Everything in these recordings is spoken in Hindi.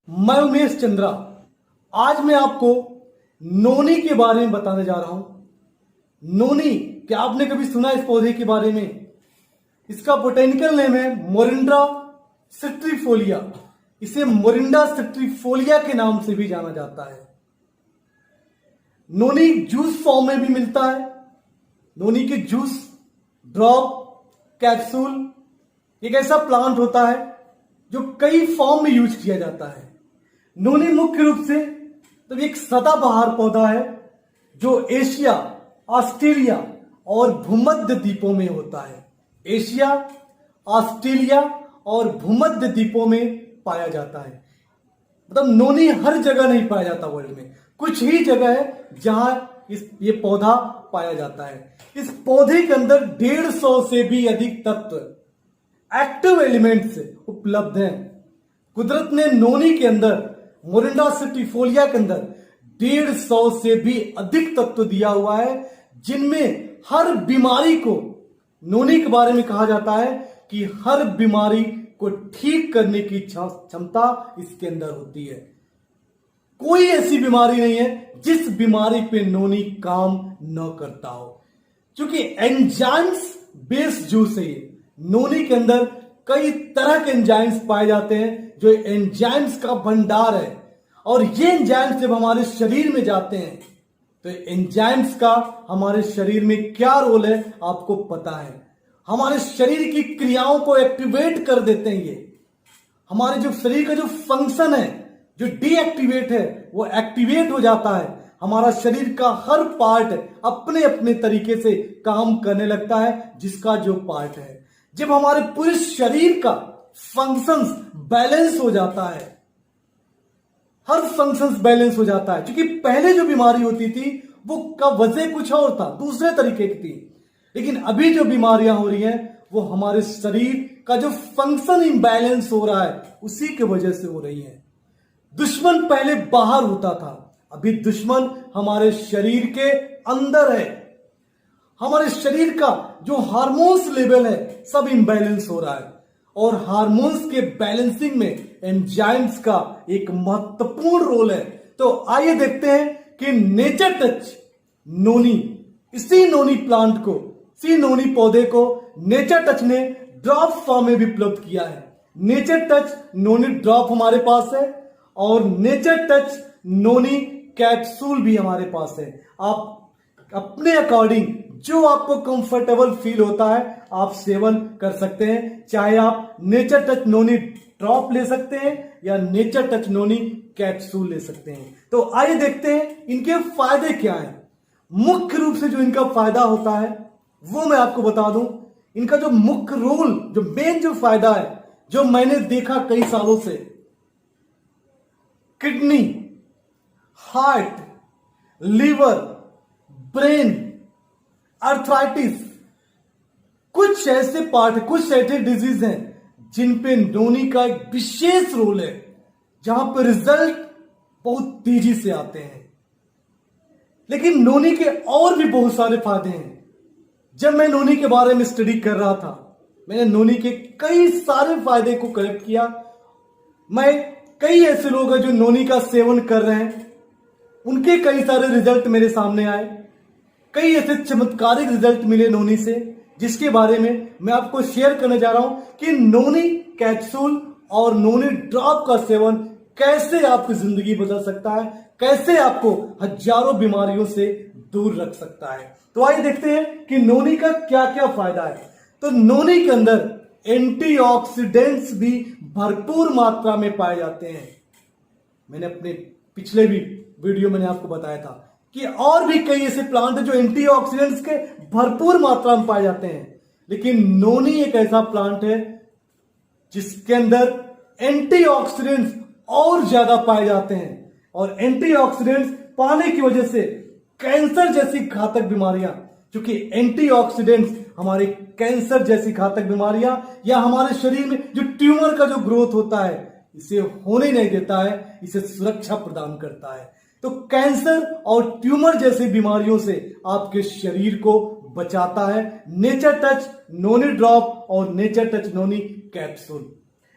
मैं उमेश चंद्रा। आज मैं आपको नोनी के बारे में बताने जा रहा हूं। नोनी, क्या आपने कभी सुना इस पौधे के बारे में? इसका बोटेनिकल नेम है मोरिंडा सिट्रीफोलिया। इसे मोरिंडा सिट्रीफोलिया के नाम से भी जाना जाता है। नोनी जूस फॉर्म में भी मिलता है। नोनी के जूस, ड्रॉप, कैप्सूल एक ऐसा प्लांट होता है जो कई फॉर्म में यूज किया जाता है। नोनी मुख्य रूप से तो एक सदाबहार पौधा है जो एशिया, ऑस्ट्रेलिया और भूमध्य द्वीपों में होता है। एशिया, ऑस्ट्रेलिया और भूमध्य द्वीपों में पाया जाता है। मतलब नोनी हर जगह नहीं पाया जाता वर्ल्ड में, कुछ ही जगह है जहां ये पौधा पाया जाता है। इस पौधे के अंदर 150 से भी अधिक तत्व, एक्टिव एलिमेंट्स उपलब्ध हैं। कुदरत ने नोनी के अंदर, मोरिंडा सिट्रीफोलिया के अंदर 150 से भी अधिक तत्व दिया हुआ है, जिनमें हर बीमारी को, नोनी के बारे में कहा जाता है कि हर बीमारी को ठीक करने की क्षमता इसके अंदर होती है। कोई ऐसी बीमारी नहीं है जिस बीमारी पे नोनी काम न करता हो। क्योंकि एंजाइम्स बेस्ड जूस है ये। नोनी के अंदर कई तरह के एंजाइम्स पाए जाते हैं जो एंजाइम्स का भंडार है। और ये एंजाइम्स जब हमारे शरीर में जाते हैं तो एंजाइम्स का हमारे शरीर में क्या रोल है आपको पता है। हमारे शरीर की क्रियाओं को एक्टिवेट कर देते हैं ये। हमारे जो शरीर का जो फंक्शन है, जो डीएक्टिवेट है, वो एक्टिवेट हो जाता है। हमारा शरीर का हर पार्ट अपने अपने तरीके से काम करने लगता है, जिसका जो पार्ट है। जब हमारे पूरे शरीर का फंक्शंस बैलेंस हो जाता है, हर फंक्शंस बैलेंस हो जाता है। क्योंकि पहले जो बीमारी होती थी वो का वजह कुछ और था, दूसरे तरीके की थी। लेकिन अभी जो बीमारियां हो रही हैं वो हमारे शरीर का जो फंक्शन इम्बैलेंस हो रहा है उसी की वजह से हो रही है। दुश्मन पहले बाहर होता था, अभी दुश्मन हमारे शरीर के अंदर है। हमारे शरीर का जो हार्मोन्स लेवल है सब इम्बैलेंस हो रहा है। और हार्मोन्स के बैलेंसिंग में एंजाइम्स का एक महत्वपूर्ण रोल है। तो आइए देखते हैं कि नेचर टच नोनी, इसी नोनी प्लांट को, इसी नोनी पौधे को नेचर टच ने ड्रॉप फॉर्म में भी उपलब्ध किया है। नेचर टच नोनी ड्रॉप हमारे पास है और नेचर टच नोनी कैप्सूल भी हमारे पास है। आप अपने अकॉर्डिंग जो आपको कंफर्टेबल फील होता है आप सेवन कर सकते हैं। चाहे आप नेचर टच नोनी ड्रॉप ले सकते हैं या नेचर टच नोनी कैप्सूल ले सकते हैं। तो आइए देखते हैं इनके फायदे क्या हैं। मुख्य रूप से जो इनका फायदा होता है वो मैं आपको बता दूं। इनका जो मुख्य रोल, जो मेन जो फायदा है, जो मैंने देखा कई सालों से, kidney, heart, liver, brain, arthritis, कुछ ऐसे पार्ट, कुछ ऐसे डिजीज हैं जिन पे नोनी का एक विशेष रोल है, जहां पर रिजल्ट बहुत तेजी से आते हैं। लेकिन नोनी के और भी बहुत सारे फायदे हैं। जब मैं नोनी के बारे में स्टडी कर रहा था, मैंने नोनी के कई सारे फायदे को कलेक्ट किया। कई ऐसे लोग हैं जो नोनी का सेवन कर रहे हैं, उनके कई सारे रिजल्ट मेरे सामने आए। कई ऐसे चमत्कारिक रिजल्ट मिले नोनी से, जिसके बारे में मैं आपको शेयर करने जा रहा हूं कि नोनी कैप्सूल और नोनी ड्रॉप का सेवन कैसे आपकी जिंदगी बदल सकता है, कैसे आपको हजारों बीमारियों से दूर रख सकता है। तो आइए देखते हैं कि नोनी का क्या क्या फायदा है। तो नोनी के अंदर एंटीऑक्सीडेंट्स भी भरपूर मात्रा में पाए जाते हैं। मैंने अपने पिछले भी वीडियो में आपको बताया था कि और भी कई ऐसे प्लांट हैं जो एंटीऑक्सीडेंट्स के भरपूर मात्रा में पाए जाते हैं। लेकिन नोनी एक ऐसा प्लांट है जिसके अंदर एंटीऑक्सीडेंट्स और ज्यादा पाए जाते हैं। और एंटीऑक्सीडेंट्स पाने की वजह से कैंसर जैसी घातक बीमारियां, क्योंकि एंटीऑक्सीडेंट्स हमारे कैंसर जैसी घातक बीमारियां या हमारे शरीर में जो ट्यूमर का जो ग्रोथ होता है इसे होने नहीं देता है, इसे सुरक्षा प्रदान करता है। तो कैंसर और ट्यूमर जैसी बीमारियों से आपके शरीर को बचाता है नेचर टच नोनी ड्रॉप और नेचर टच नोनी कैप्सूल।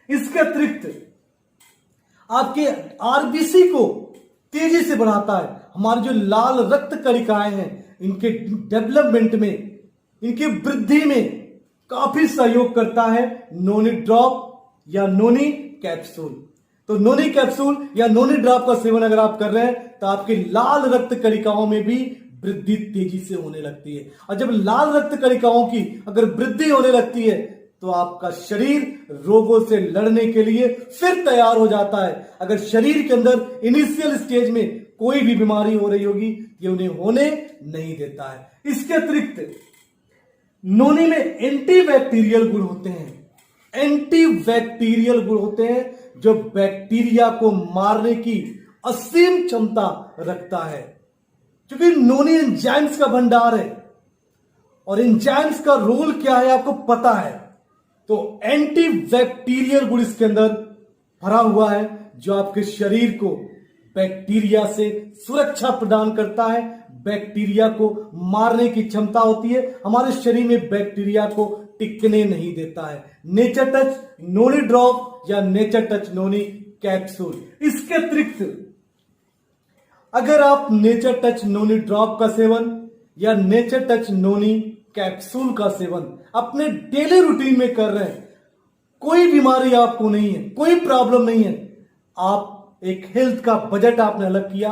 इसके अतिरिक्त आपके आरबीसी को तेजी से बढ़ाता है। हमारे जो लाल रक्त कणिकाएं हैं इनके डेवलपमेंट में, इनकी वृद्धि में काफी सहयोग करता है नोनी ड्रॉप या नोनी कैप्सूल। तो नोनी कैप्सूल या नोनी ड्रॉप का सेवन अगर आप कर रहे हैं तो आपकी लाल रक्त कणिकाओं में भी वृद्धि तेजी से होने लगती है। और जब लाल रक्त कणिकाओं की अगर वृद्धि होने लगती है तो आपका शरीर रोगों से लड़ने के लिए फिर तैयार हो जाता है। अगर शरीर के अंदर इनिशियल स्टेज में कोई भी बीमारी हो रही होगी ये उन्हें होने नहीं देता है। इसके अतिरिक्त नोनी में एंटीबैक्टीरियल गुण होते हैं। एंटीबैक्टीरियल गुण होते हैं जो बैक्टीरिया को मारने की असीम क्षमता रखता है। क्योंकि नोनी एंजाइम्स का भंडार है और एंजाइम्स का रोल क्या है आपको पता है। तो एंटीबैक्टीरियल गुण इसके अंदर भरा हुआ है जो आपके शरीर को बैक्टीरिया से सुरक्षा प्रदान करता है, बैक्टीरिया को मारने की क्षमता होती है, हमारे शरीर में बैक्टीरिया को टिकने नहीं देता है। नेचर टच नोनी ड्रॉप या नेचर टच नोनी कैप्सूल। इसके अतिरिक्त अगर आप नेचर टच नोनी ड्रॉप का सेवन या नेचर टच नोनी कैप्सूल का सेवन अपने डेली रूटीन में कर रहे हैं, कोई बीमारी आपको नहीं है, कोई प्रॉब्लम नहीं है, आप एक हेल्थ का बजट आपने अलग किया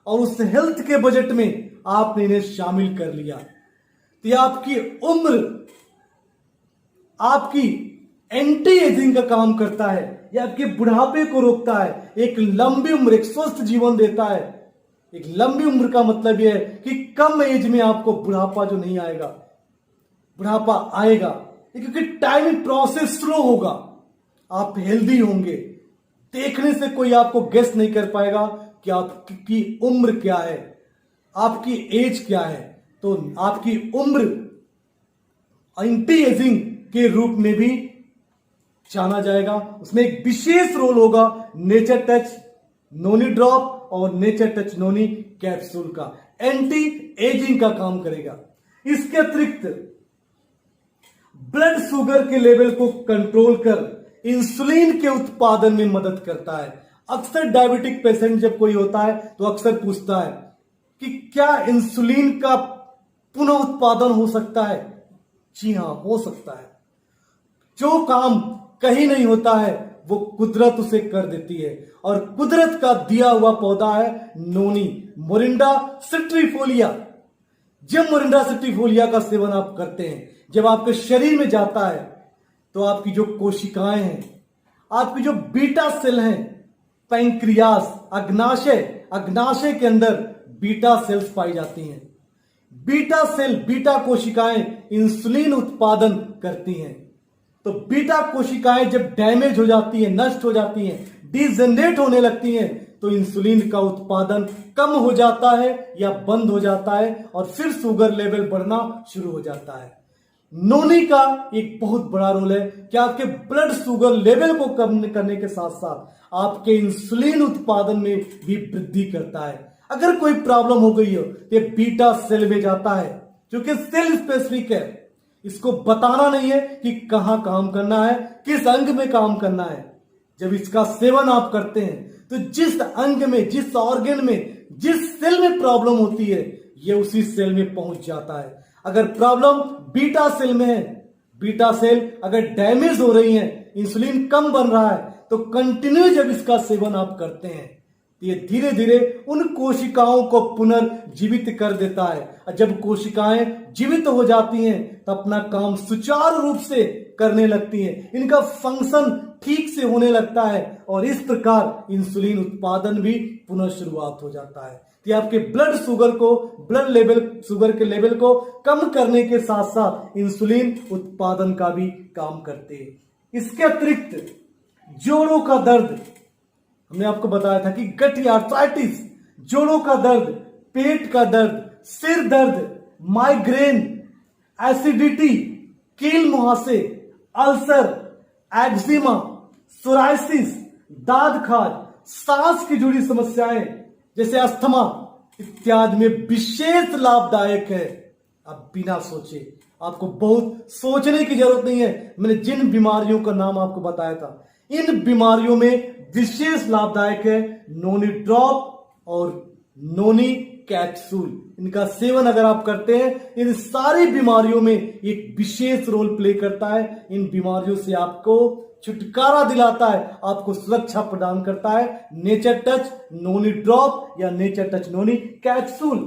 और उस हेल्थ के बजट में आपने इन्हें शामिल कर लिया तो यह आपकी उम्र, आपकी एंटी एजिंग का काम करता है, यह आपके बुढ़ापे को रोकता है, एक लंबी उम्र, एक स्वस्थ जीवन देता है। एक लंबी उम्र का मतलब यह है कि कम एज में आपको बुढ़ापा जो नहीं आएगा, बुढ़ापा आएगा क्योंकि टाइम प्रोसेस स्लो होगा, आप हेल्दी होंगे, देखने से कोई आपको गेस नहीं कर पाएगा कि आपकी उम्र क्या है, आपकी एज क्या है। तो आपकी उम्र एंटी एजिंग के रूप में भी जाना जाएगा। उसमें एक विशेष रोल होगा नेचर टच नोनी ड्रॉप और नेचर टच नोनी कैप्सूल का, एंटी एजिंग का काम करेगा। इसके अतिरिक्त ब्लड शुगर के लेवल को कंट्रोल कर इंसुलिन के उत्पादन में मदद करता है। अक्सर डायबिटिक पेशेंट जब कोई होता है तो अक्सर पूछता है कि क्या इंसुलिन का पुनः उत्पादन हो सकता है? जी हां, हो सकता है। जो काम कहीं नहीं होता है वो कुदरत उसे कर देती है और कुदरत का दिया हुआ पौधा है नोनी, मोरिंडा सिट्रीफोलिया। जब मोरिंडा सिट्रीफोलिया का सेवन आप करते हैं, जब आपके शरीर में जाता है तो आपकी जो कोशिकाएं हैं, आपकी जो बीटा सेल हैं, पैंक्रियास, अग्नाशय के अंदर बीटा सेल्स पाई जाती हैं। बीटा सेल, बीटा कोशिकाएं इंसुलिन उत्पादन करती हैं। तो बीटा कोशिकाएं जब डैमेज हो जाती हैं, नष्ट हो जाती हैं, डिजेनरेट होने लगती हैं तो इंसुलिन का उत्पादन कम हो जाता है या बंद हो जाता है और फिर शुगर लेवल बढ़ना शुरू हो जाता है। नोनी का एक बहुत बड़ा रोल है कि आपके ब्लड शुगर लेवल को कम करने के साथ साथ आपके इंसुलिन उत्पादन में भी वृद्धि करता है। अगर कोई प्रॉब्लम हो गई हो तो बीटा सेल में जाता है, क्योंकि सेल स्पेसिफिक है, इसको बताना नहीं है कि कहां काम करना है, किस अंग में काम करना है। जब इसका सेवन आप करते हैं तो जिस अंग में, जिस ऑर्गन में, जिस सेल में प्रॉब्लम होती है ये उसी सेल में पहुंच जाता है। अगर प्रॉब्लम बीटा सेल में है, बीटा सेल अगर डैमेज हो रही है, इंसुलिन कम बन रहा है, तो कंटिन्यू जब इसका सेवन आप करते हैं तो ये धीरे धीरे उन कोशिकाओं को पुनर्जीवित कर देता है। और जब कोशिकाएं जीवित हो जाती हैं तो अपना काम सुचारू रूप से करने लगती हैं, इनका फंक्शन ठीक से होने लगता है और इस प्रकार इंसुलिन उत्पादन भी पुनः शुरुआत हो जाता है। कि आपके ब्लड शुगर को, ब्लड लेवल, शुगर के लेवल को कम करने के साथ साथ इंसुलिन उत्पादन का भी काम करते हैं। इसके अतिरिक्त जोड़ों का दर्द, हमने आपको बताया था कि गठिया, आर्थराइटिस, जोड़ों का दर्द, पेट का दर्द, सिर दर्द, माइग्रेन, एसिडिटी, कील मुहासे, अल्सर, एक्जिमा, सोराइसिस, दाद खाज, सांस की जुड़ी समस्याएं जैसे अस्थमा इत्यादि में विशेष लाभदायक है। आप बिना सोचे, आपको बहुत सोचने की जरूरत नहीं है। मैंने जिन बीमारियों का नाम आपको बताया था, इन बीमारियों में विशेष लाभदायक है नोनी ड्रॉप और नोनी कैप्सूल। इनका सेवन अगर आप करते हैं इन सारी बीमारियों में एक विशेष रोल प्ले करता है। इन बीमारियों से आपको छुटकारा दिलाता है, आपको सुरक्षा प्रदान करता है नेचर टच नोनी ड्रॉप या नेचर टच नोनी कैप्सूल।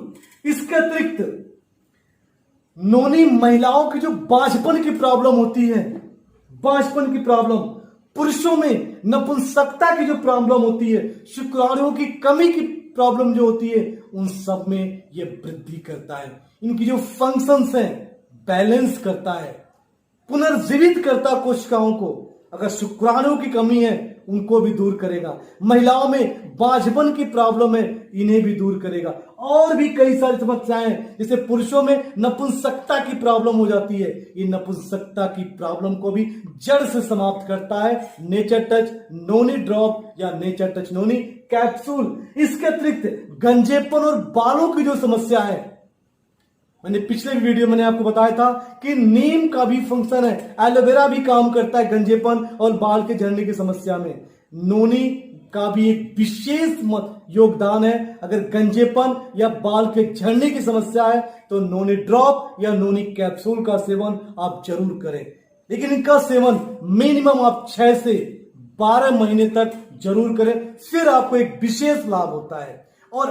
इसके अतिरिक्त नोनी महिलाओं की जो बांझपन की प्रॉब्लम होती है, बांझपन की प्रॉब्लम, पुरुषों में नपुंसकता की जो प्रॉब्लम होती है, शुक्राणुओं की कमी की प्रॉब्लम जो होती है, उन सब में ये वृद्धि करता है। इनकी जो फंक्शंस हैं बैलेंस करता है, पुनर्जीवित करता है कोशिकाओं को। अगर शुक्राणुओं की कमी है उनको भी दूर करेगा। महिलाओं में बांझपन की प्रॉब्लम है, इन्हें भी दूर करेगा। और भी कई सारी समस्याएं हैं, जैसे पुरुषों में नपुंसकता की प्रॉब्लम हो जाती है, ये नपुंसकता की प्रॉब्लम को भी जड़ से समाप्त करता है नेचर टच नोनी ड्रॉप या नेचर टच नोनी कैप्सूल। इसके अतिरिक्त गंजेपन और बालों की जो समस्या है, मैंने पिछले वीडियो में आपको बताया था कि नीम का भी फंक्शन है, एलोवेरा भी काम करता है गंजेपन और बाल के झड़ने की समस्या में। नोनी का भी एक विशेष योगदान है। अगर गंजेपन या बाल के झड़ने की समस्या है तो नोनी ड्रॉप या नोनी कैप्सूल का सेवन आप जरूर करें, लेकिन इनका सेवन मिनिमम आप 6 से 12 महीने तक जरूर करें, फिर आपको एक विशेष लाभ होता है। और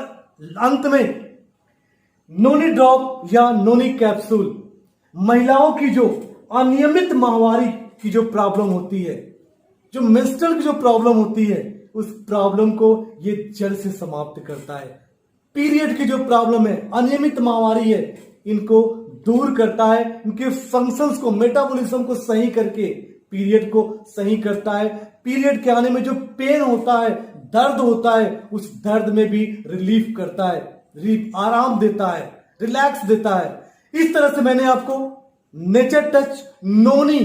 अंत में नोनी ड्रॉप या नोनी कैप्सूल महिलाओं की जो अनियमित माहवारी की जो प्रॉब्लम होती है, जो मेंस्ट्रुअल की जो प्रॉब्लम होती है, उस प्रॉब्लम को ये जड़ से समाप्त करता है। पीरियड की जो प्रॉब्लम है, अनियमित माहवारी है, इनको दूर करता है। इनके फंक्शंस को, मेटाबॉलिज्म को सही करके पीरियड को सही करता है। पीरियड के आने में जो पेन होता है, दर्द होता है, उस दर्द में भी रिलीफ करता है, आराम देता है, रिलैक्स देता है। इस तरह से मैंने आपको नेचर टच नोनी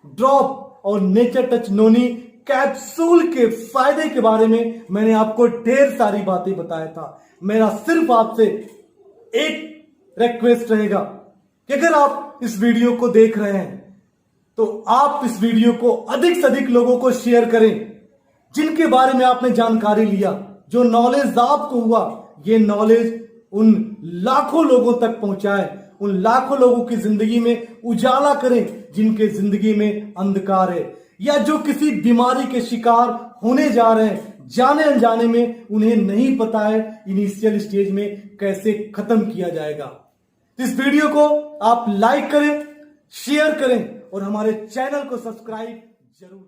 ड्रॉप और नेचर टच नोनी कैप्सूल के फायदे के बारे में मैंने आपको ढेर सारी बातें बताया था। मेरा सिर्फ आपसे एक रिक्वेस्ट रहेगा कि अगर आप इस वीडियो को देख रहे हैं तो आप इस वीडियो को अधिक से अधिक लोगों को शेयर करें, जिनके बारे में आपने जानकारी लिया, जो नॉलेज आपको हुआ, ये नॉलेज उन लाखों लोगों तक पहुंचाए, उन लाखों लोगों की जिंदगी में उजाला करें जिनके जिंदगी में अंधकार है, या जो किसी बीमारी के शिकार होने जा रहे हैं, जाने अनजाने में उन्हें नहीं पता है इनिशियल स्टेज में कैसे खत्म किया जाएगा। इस वीडियो को आप लाइक करें, शेयर करें और हमारे चैनल को सब्सक्राइब जरूर